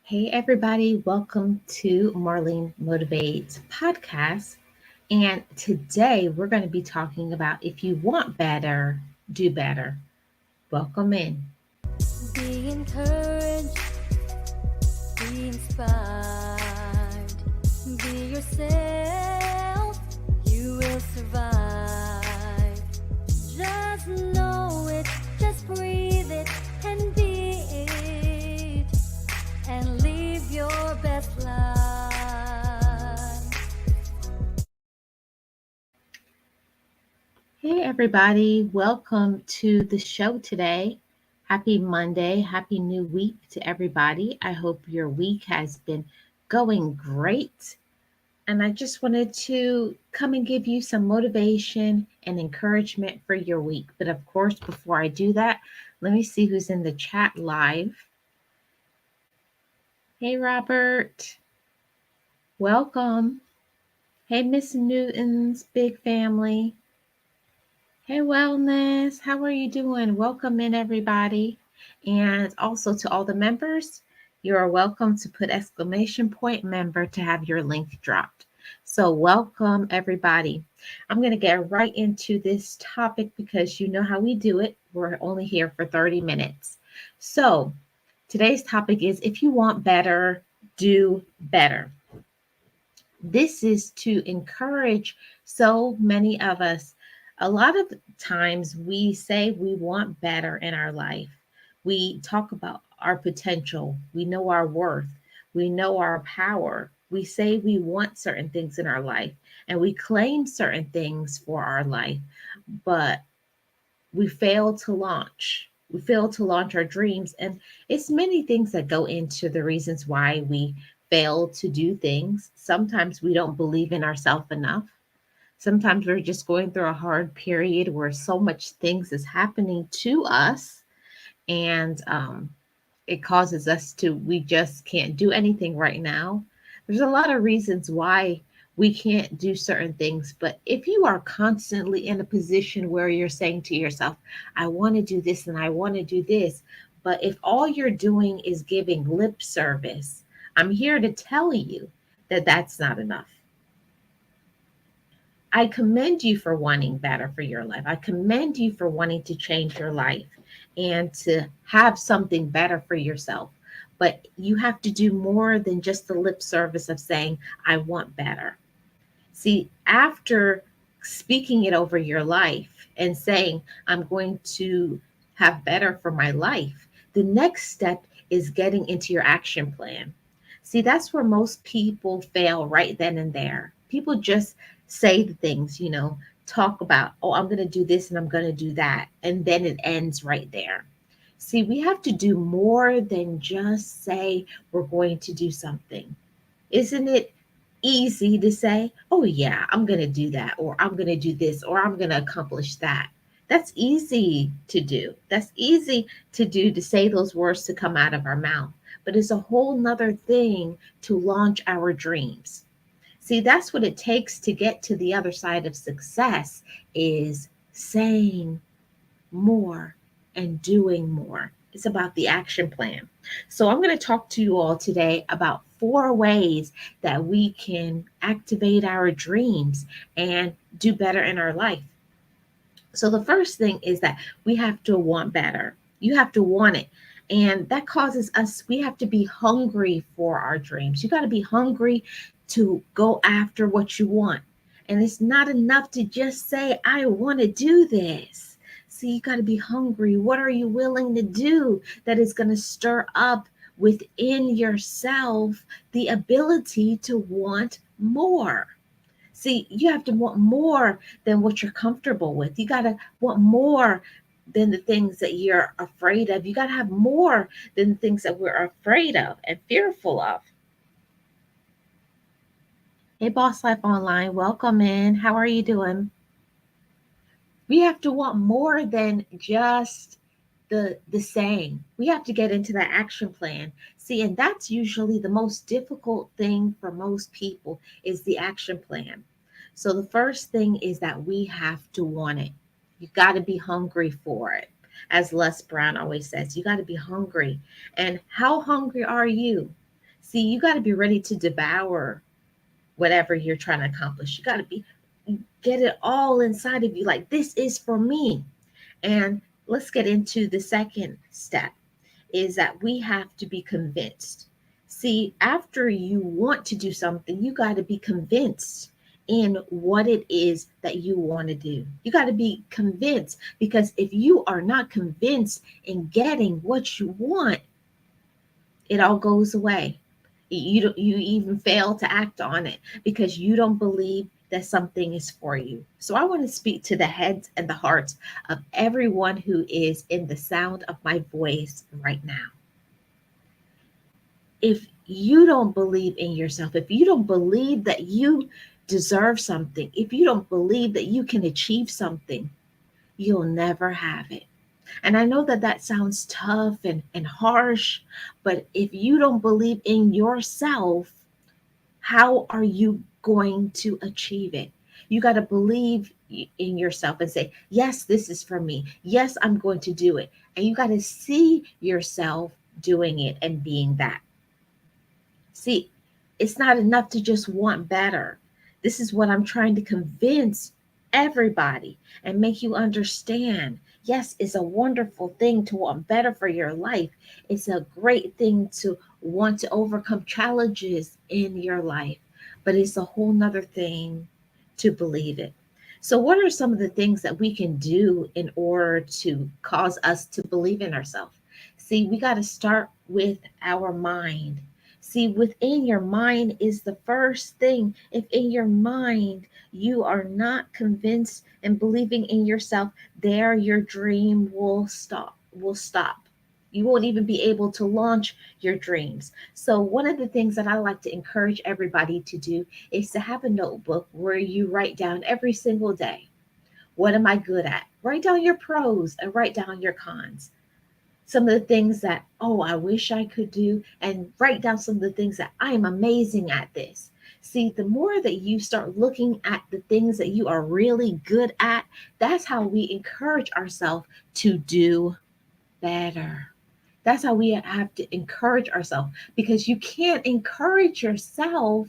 Hey, everybody, welcome to Marlene Motivates podcast. And today we're going to be talking about if you want better, do better. Welcome in. Be encouraged, be inspired, be yourself, you will survive. Just know it, just breathe it, and be it, and live your best life. Hey, everybody, welcome to the show today. Happy Monday, happy new week to everybody. I hope your week has been going great. And I just wanted to come and give you some motivation and encouragement for your week. But of course, before I do that, let me see who's in the chat live. Hey, Robert. Welcome. Hey, Miss Newton's big family. Hey, Wellness. How are you doing? Welcome in, everybody. And also to all the members, you are welcome to put exclamation point member to have your link dropped. So, welcome, everybody. I'm going to get right into this topic because you know how we do it. We're only here for 30 minutes. So, today's topic is if you want better, do better. This is to encourage so many of us. A lot of times we say we want better in our life. We talk about our potential. We know our worth. We know our power. We say we want certain things in our life and we claim certain things for our life, but we fail to launch. We fail to launch our dreams. And it's many things that go into the reasons why we fail to do things. Sometimes we don't believe in ourselves enough. Sometimes we're just going through a hard period where so much things is happening to us and it causes us to, we just can't do anything right now. There's a lot of reasons why we can't do certain things. But if you are constantly in a position where you're saying to yourself, I want to do this and I want to do this, but if all you're doing is giving lip service, I'm here to tell you that that's not enough. I commend you for wanting better for your life. I commend you for wanting to change your life and to have something better for yourself. But you have to do more than just the lip service of saying, I want better. See, after speaking it over your life and saying, I'm going to have better for my life, the next step is getting into your action plan. See, that's where most people fail right then and there. People just say the things, talk about, oh, I'm going to do this and I'm going to do that. And then it ends right there. See, we have to do more than just say we're going to do something. Isn't it easy to say, oh, yeah, I'm going to do that, or I'm going to do this, or I'm going to accomplish that? That's easy to do. That's easy to do, to say those words to come out of our mouth. But it's a whole nother thing to launch our dreams. See, that's what it takes to get to the other side of success is saying more and doing more. It's about the action plan. So, I'm going to talk to you all today about 4 ways that we can activate our dreams and do better in our life. So, the first thing is that we have to want better. You have to want it. And that causes us, we have to be hungry for our dreams. You got to be hungry to go after what you want. And it's not enough to just say, I want to do this. See, you got to be hungry. What are you willing to do that is going to stir up within yourself the ability to want more? See, you have to want more than what you're comfortable with. You got to want more than the things that you're afraid of. You got to have more than the things that we're afraid of and fearful of. Hey, Boss Life Online, welcome in. How are you doing? We have to want more than just the saying. We have to get into that action plan. See, and that's usually the most difficult thing for most people is the action plan. So the first thing is that we have to want it. You got to be hungry for it. As Les Brown always says, you got to be hungry. And how hungry are you? See, you got to be ready to devour whatever you're trying to accomplish. You got to be get it all inside of you like this is for me. And let's get into the second step is that we have to be convinced. See, after you want to do something, you got to be convinced in what it is that you want to do. You got to be convinced because if you are not convinced in getting what you want, it all goes away. You even fail to act on it because you don't believe that something is for you. So I want to speak to the heads and the hearts of everyone who is in the sound of my voice right now. If you don't believe in yourself, if you don't believe that you deserve something, if you don't believe that you can achieve something, you'll never have it. And I know that that sounds tough and harsh, but if you don't believe in yourself, how are you going to achieve it? You got to believe in yourself and say, yes, this is for me. Yes, I'm going to do it. And you got to see yourself doing it and being that. See, it's not enough to just want better. This is what I'm trying to convince everybody and make you understand. Yes, it's a wonderful thing to want better for your life. It's a great thing to want to overcome challenges in your life, but it's a whole nother thing to believe it. So, what are some of the things that we can do in order to cause us to believe in ourselves? See, we got to start with our mind. See, within your mind is the first thing. If in your mind you are not convinced and believing in yourself, there your dream will stop. Will stop. You won't even be able to launch your dreams. So, one of the things that I like to encourage everybody to do is to have a notebook where you write down every single day, what am I good at? Write down your pros and write down your cons, some of the things that, oh, I wish I could do, and write down some of the things that I am amazing at this. See, the more that you start looking at the things that you are really good at, that's how we encourage ourselves to do better. That's how we have to encourage ourselves because you can't encourage yourself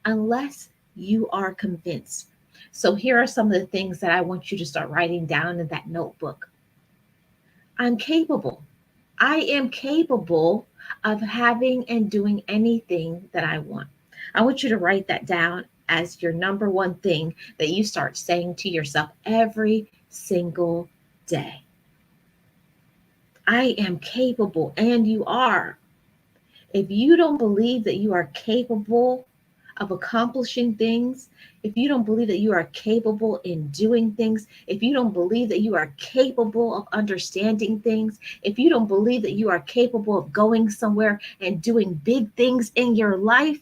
unless you are convinced. So, here are some of the things that I want you to start writing down in that notebook. I'm capable. I am capable of having and doing anything that I want. I want you to write that down as your number one thing that you start saying to yourself every single day. I am capable, and you are. If you don't believe that you are capable of accomplishing things, if you don't believe that you are capable in doing things, if you don't believe that you are capable of understanding things, if you don't believe that you are capable of going somewhere and doing big things in your life,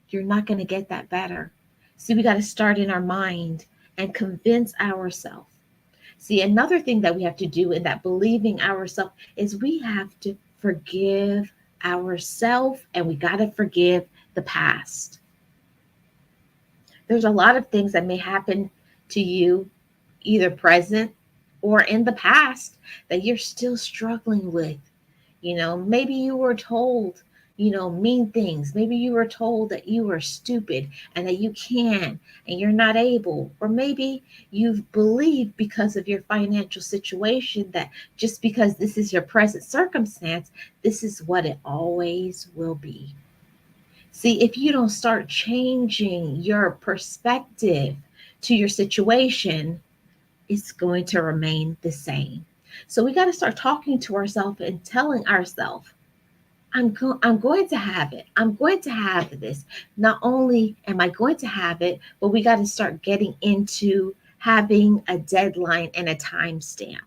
you're not going to get that better. See, we got to start in our mind and convince ourselves. See, another thing that we have to do in that believing ourselves is we have to forgive ourselves and we got to forgive the past. There's a lot of things that may happen to you, either present or in the past, that you're still struggling with. Maybe you were told, mean things. Maybe you were told that you were stupid and that you can and you're not able. Or maybe you've believed because of your financial situation that just because this is your present circumstance, this is what it always will be. See, if you don't start changing your perspective to your situation, it's going to remain the same. So we got to start talking to ourselves and telling ourselves, I'm going to have it. I'm going to have this. Not only am I going to have it, but we got to start getting into having a deadline and a time stamp.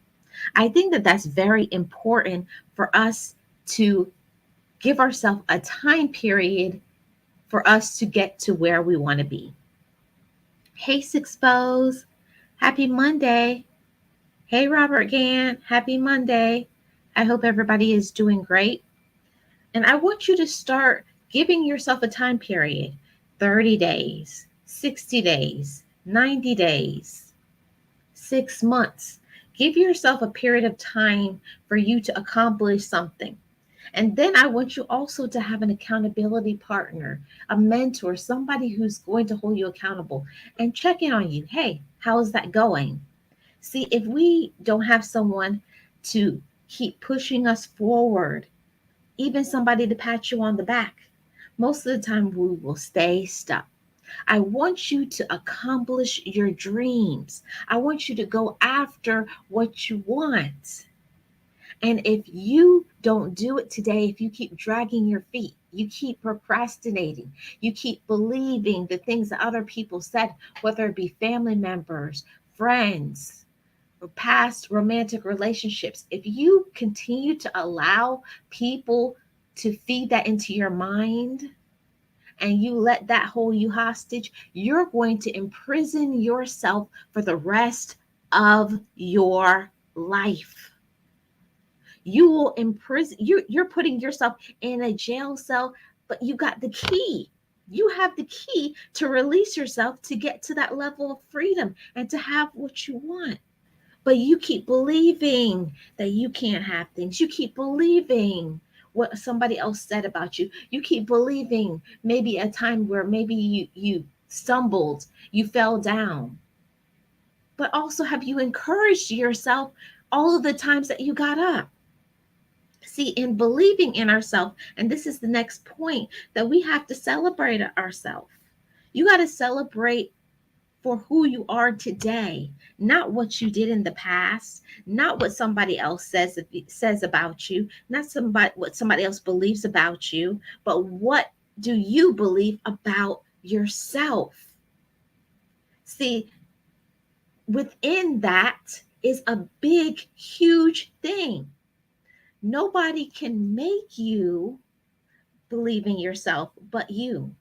I think that that's very important for us to give ourselves a time period for us to get to where we want to be. Hey, Sixpose. Happy Monday. Hey, Robert Gann. Happy Monday. I hope everybody is doing great. And I want you to start giving yourself a time period, 30 days, 60 days, 90 days, 6 months. Give yourself a period of time for you to accomplish something. And then I want you also to have an accountability partner, a mentor, somebody who's going to hold you accountable and check in on you. Hey, how is that going? See, if we don't have someone to keep pushing us forward, even somebody to pat you on the back, most of the time we will stay stuck. I want you to accomplish your dreams. I want you to go after what you want. And if you don't do it today, if you keep dragging your feet, you keep procrastinating, you keep believing the things that other people said, whether it be family members, friends, or past romantic relationships, if you continue to allow people to feed that into your mind and you let that hold you hostage, you're going to imprison yourself for the rest of your life. You will imprison you're putting yourself in a jail cell, but you got the key. You have the key to release yourself to get to that level of freedom and to have what you want. But you keep believing that you can't have things. You keep believing what somebody else said about you. You keep believing maybe a time where maybe you stumbled, you fell down. But also, have you encouraged yourself all of the times that you got up? See, in believing in ourselves, and this is the next point, that we have to celebrate ourselves. You got to celebrate for who you are today, not what you did in the past, not what somebody else says about you, not somebody what somebody else believes about you, but what do you believe about yourself? See, within that is a big, huge thing. Nobody can make you believe in yourself but you.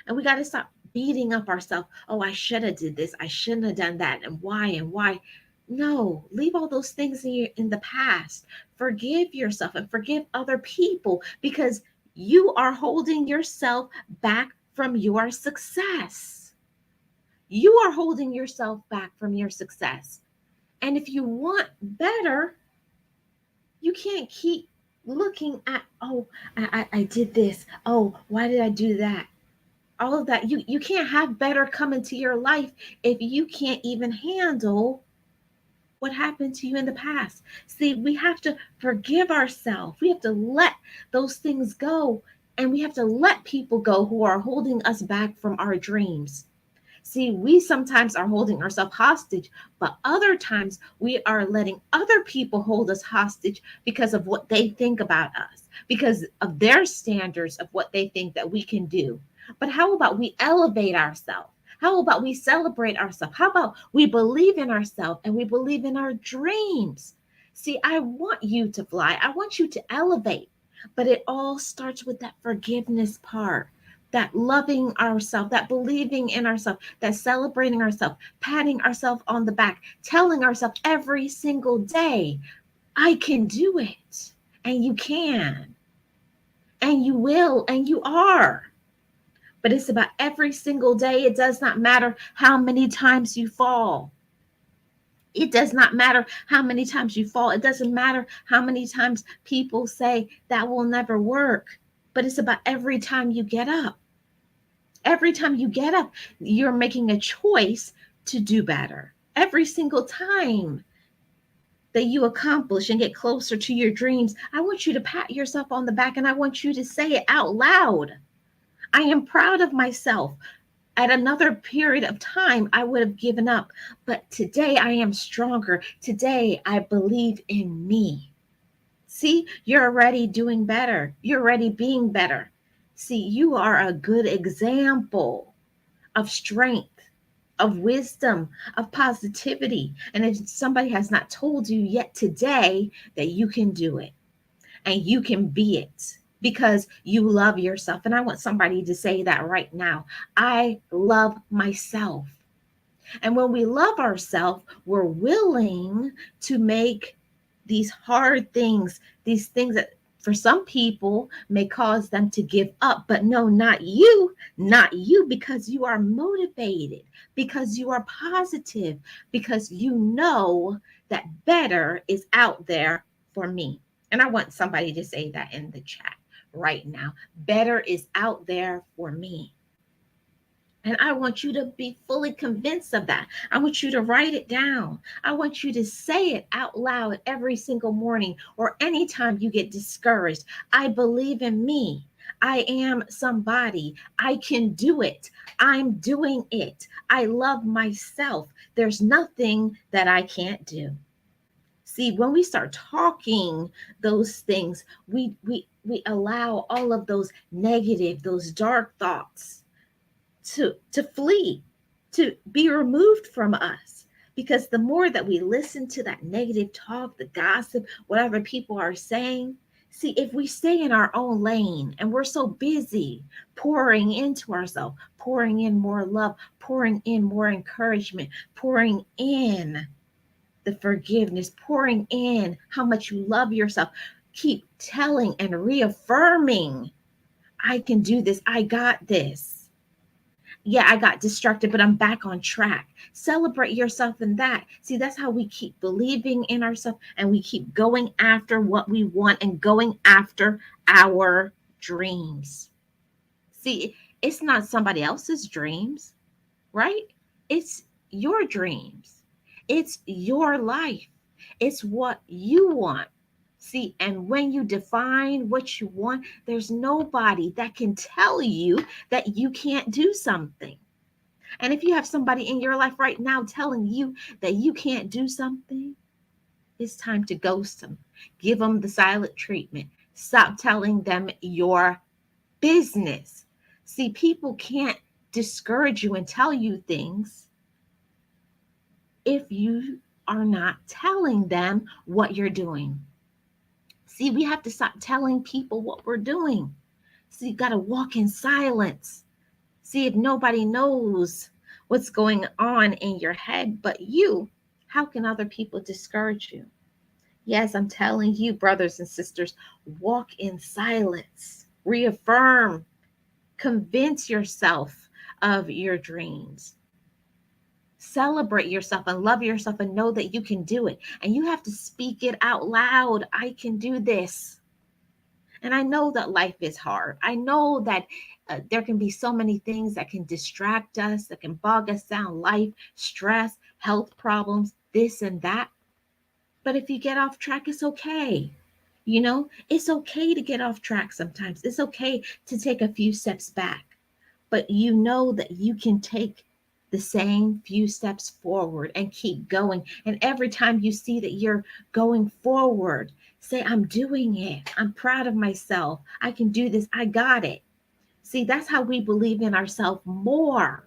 And we got to stop beating up ourselves. Oh, I should have did this. I shouldn't have done that. And why and why? No, leave all those things in the past. Forgive yourself and forgive other people because you are holding yourself back from your success. You are holding yourself back from your success. And if you want better, you can't keep looking at, oh, I did this. Oh, why did I do that? All of that. You can't have better come into your life if you can't even handle what happened to you in the past. See, we have to forgive ourselves. We have to let those things go, and we have to let people go who are holding us back from our dreams. See, we sometimes are holding ourselves hostage, but other times we are letting other people hold us hostage because of what they think about us, because of their standards of what they think that we can do. But how about we elevate ourselves? How about we celebrate ourselves? How about we believe in ourselves and we believe in our dreams? See, I want you to fly. I want you to elevate. But it all starts with that forgiveness part, that loving ourselves, that believing in ourselves, that celebrating ourselves, patting ourselves on the back, telling ourselves every single day, I can do it. And you can. And you will. And you are. But it's about every single day. It does not matter how many times you fall. It does not matter how many times you fall. It doesn't matter how many times people say that will never work. But it's about every time you get up. Every time you get up, you're making a choice to do better. Every single time that you accomplish and get closer to your dreams, I want you to pat yourself on the back and I want you to say it out loud. I am proud of myself. At another period of time, I would have given up. But today I am stronger. Today I believe in me. See, you're already doing better. You're already being better. See, you are a good example of strength, of wisdom, of positivity. And if somebody has not told you yet today that you can do it and you can be it because you love yourself. And I want somebody to say that right now. I love myself. And when we love ourselves, we're willing to make these hard things, these things that for some people may cause them to give up. But no, not you, because you are motivated, because you are positive, because you know that better is out there for me. And I want somebody to say that in the chat right now. Better is out there for me. And I want you to be fully convinced of that. I want you to write it down. I want you to say it out loud every single morning or anytime you get discouraged. I believe in me. I am somebody. I can do it. I'm doing it. I love myself. There's nothing that I can't do. See, when we start talking those things, we allow all of those negative, those dark thoughts to flee, to be removed from us. Because the more that we listen to that negative talk, the gossip, whatever people are saying, see, if we stay in our own lane and we're so busy pouring into ourselves, pouring in more love, pouring in more encouragement, pouring in the forgiveness, pouring in how much you love yourself, keep telling and reaffirming, I can do this, I got this. Yeah, I got distracted, but I'm back on track. Celebrate yourself in that. See, that's how we keep believing in ourselves and we keep going after what we want and going after our dreams. See, it's not somebody else's dreams, right? It's your dreams, it's your life, it's what you want. See, and when you define what you want, there's nobody that can tell you that you can't do something. And if you have somebody in your life right now telling you that you can't do something, it's time to ghost them. Give them the silent treatment. Stop telling them your business. See, people can't discourage you and tell you things if you are not telling them what you're doing. See, we have to stop telling people what we're doing. See, you got to walk in silence. See, if nobody knows what's going on in your head but you, how can other people discourage you? Yes, I'm telling you, brothers and sisters, walk in silence, reaffirm, convince yourself of your dreams. Celebrate yourself and love yourself and know that you can do it. And you have to speak it out loud. I can do this. And I know that life is hard. I know that there can be so many things that can distract us, that can bog us down: life, stress, health problems, this and that. But if you get off track, it's okay. It's okay to get off track sometimes. It's okay to take a few steps back, but you know that you can take the same few steps forward and keep going. And every time you see that you're going forward, say, I'm doing it. I'm proud of myself. I can do this. I got it. See, that's how we believe in ourselves more.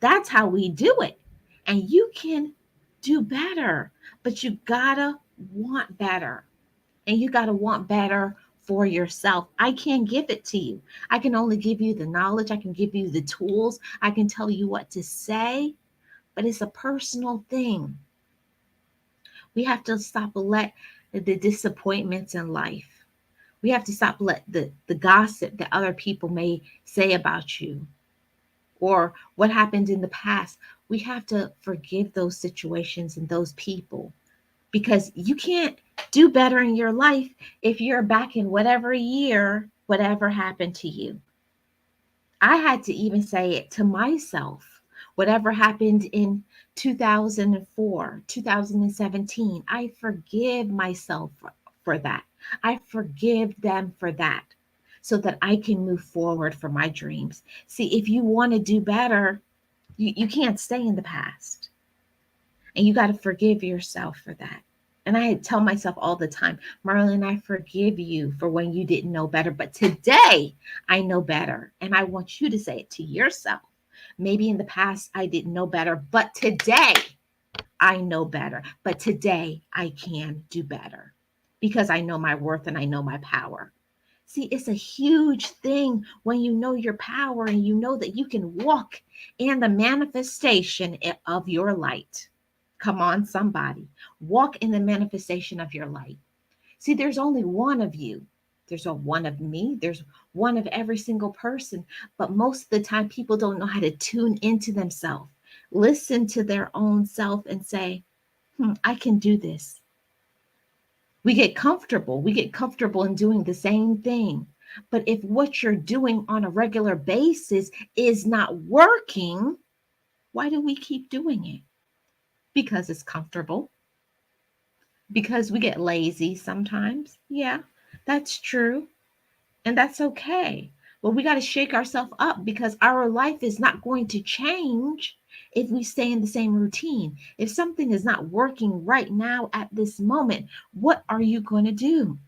That's how we do it. And you can do better, but you gotta want better. And you got to want better for yourself. I can't give it to you. I can only give you the knowledge. I can give you the tools. I can tell you what to say, but it's a personal thing. We have to stop and let the disappointments in life. We have to stop let the gossip that other people may say about you or what happened in the past. We have to forgive those situations and those people, because you can't do better in your life if you're back in whatever year, whatever happened to you. I had to even say it to myself. Whatever happened in 2004, 2017, I forgive myself for that. I forgive them for that so that I can move forward for my dreams. See, if you want to do better, you can't stay in the past. And you got to forgive yourself for that. And I tell myself all the time, Marlene, I forgive you for when you didn't know better. But today I know better. And I want you to say it to yourself. Maybe in the past I didn't know better, but today I know better. But today I can do better because I know my worth and I know my power. See, it's a huge thing when you know your power and you know that you can walk in the manifestation of your light. Come on, somebody. Walk in the manifestation of your light. See, there's only one of you. There's a one of me. There's one of every single person. But most of the time, people don't know how to tune into themselves, listen to their own self and say, I can do this. We get comfortable. We get comfortable in doing the same thing. But if what you're doing on a regular basis is not working, why do we keep doing it? Because it's comfortable, because we get lazy sometimes. Yeah, that's true. And that's okay. But we got to shake ourselves up because our life is not going to change if we stay in the same routine. If something is not working right now at this moment, what are you going to do?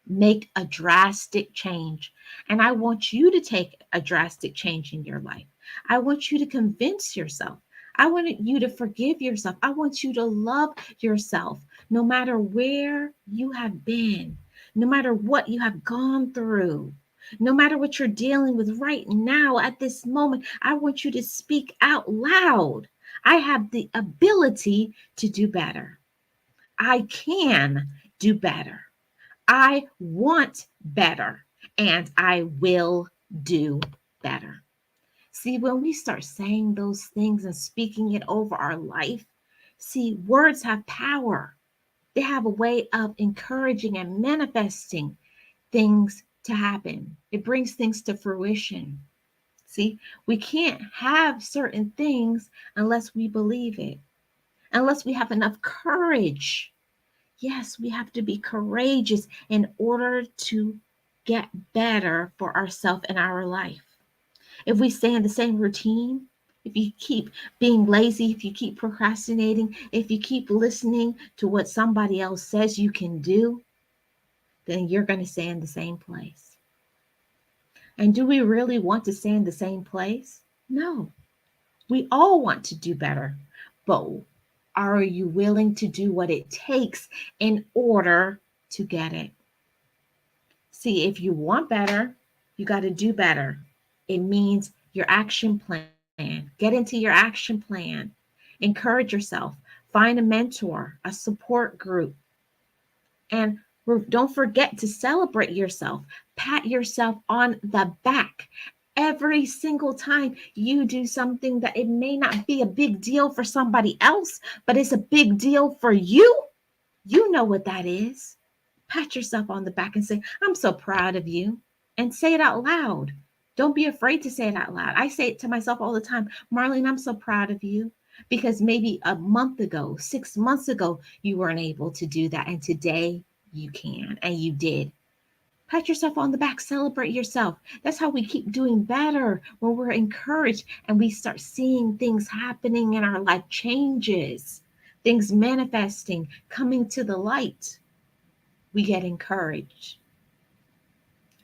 Make a drastic change. And I want you to take a drastic change in your life. I want you to convince yourself. I want you to forgive yourself. I want you to love yourself no matter where you have been, no matter what you have gone through, no matter what you're dealing with right now at this moment. I want you to speak out loud. I have the ability to do better. I can do better. I want better and I will do better. See, when we start saying those things and speaking it over our life, see, words have power. They have a way of encouraging and manifesting things to happen. It brings things to fruition. See, we can't have certain things unless we believe it, unless we have enough courage. Yes, we have to be courageous in order to get better for ourselves and our life. If we stay in the same routine, if you keep being lazy, if you keep procrastinating, if you keep listening to what somebody else says you can do, then you're going to stay in the same place. And do we really want to stay in the same place? No. We all want to do better. But are you willing to do what it takes in order to get it? See, if you want better, you got to do better. It means your action plan. Get into your action plan. Encourage yourself. Find a mentor, a support group. And don't forget to celebrate yourself. Pat yourself on the back. Every single time you do something that it may not be a big deal for somebody else, but it's a big deal for you, you know what that is. Pat yourself on the back and say, I'm so proud of you. And say it out loud. Don't be afraid to say it out loud. I say it to myself all the time. Marlene, I'm so proud of you. Because maybe a month ago, 6 months ago, you weren't able to do that. And today you can. And you did. Pat yourself on the back, celebrate yourself. That's how we keep doing better when we're encouraged and we start seeing things happening in our life, changes, things manifesting, coming to the light. We get encouraged.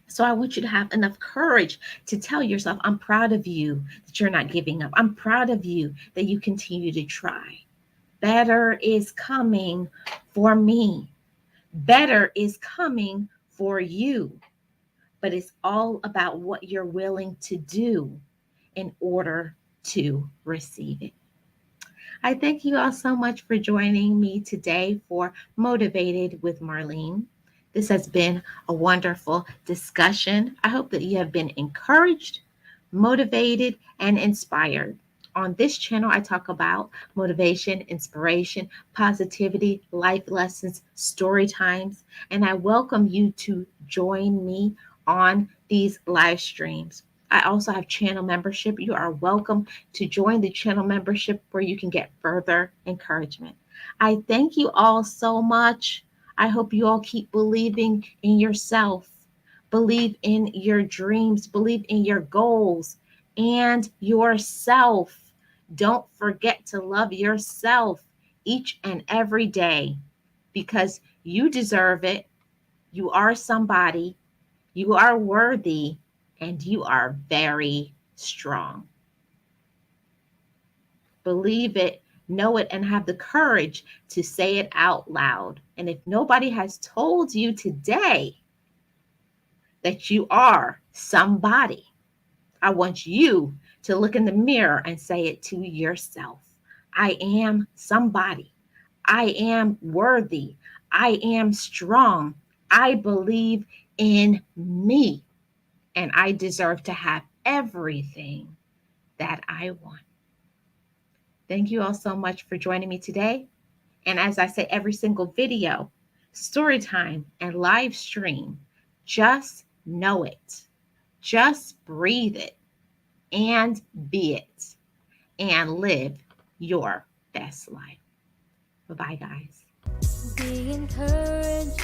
So I want you to have enough courage to tell yourself, I'm proud of you that you're not giving up. I'm proud of you that you continue to try. Better is coming for me. Better is coming for you. But it's all about what you're willing to do in order to receive it. I thank you all so much for joining me today for Motivated with Marlene. This has been a wonderful discussion. I hope that you have been encouraged, motivated, and inspired. On this channel, I talk about motivation, inspiration, positivity, life lessons, story times, and I welcome you to join me on these live streams. I also have channel membership. You are welcome to join the channel membership where you can get further encouragement. I thank you all so much. I hope you all keep believing in yourself, believe in your dreams, believe in your goals and yourself. Don't forget to love yourself each and every day because you deserve it. You are somebody, you are worthy, and you are very strong. Believe it, know it, and have the courage to say it out loud. And if nobody has told you today that you are somebody, I want you to look in the mirror and say it to yourself. I am somebody. I am worthy. I am strong. I believe in me. And I deserve to have everything that I want. Thank you all so much for joining me today. And as I say every single video, story time, and live stream. Just know it. Just breathe it and be it and live your best life. Bye bye, guys. Be encouraged,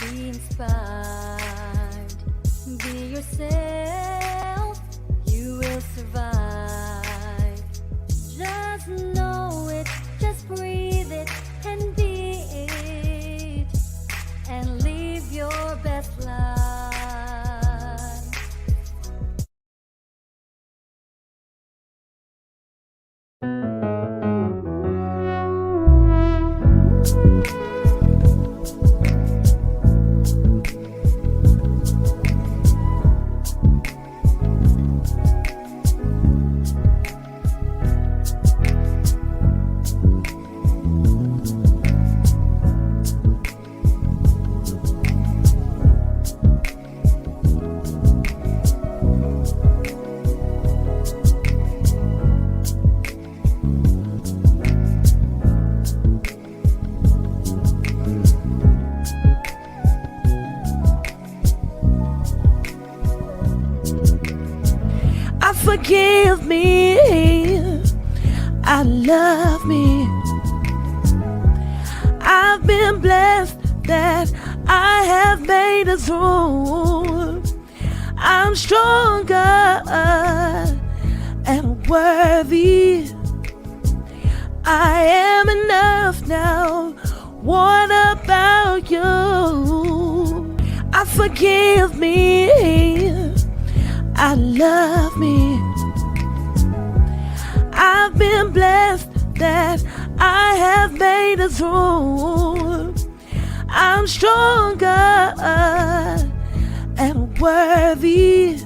be inspired, be yourself, you will survive. Just know it, just breathe it and be it, and live your best life. Forgive me, I love me. I've been blessed that I have made it through. I'm stronger and worthy. I am enough now. What about you? I forgive me, I love me. I've been blessed that I have made it through. I'm stronger and worthy.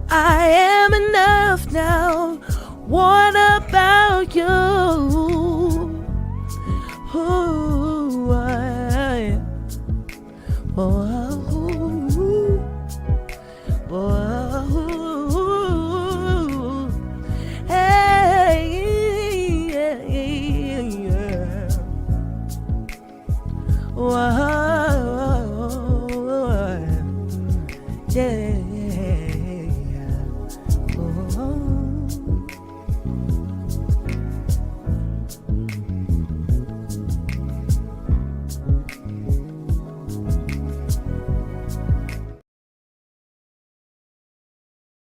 I am enough now. What about you? Ooh, oh.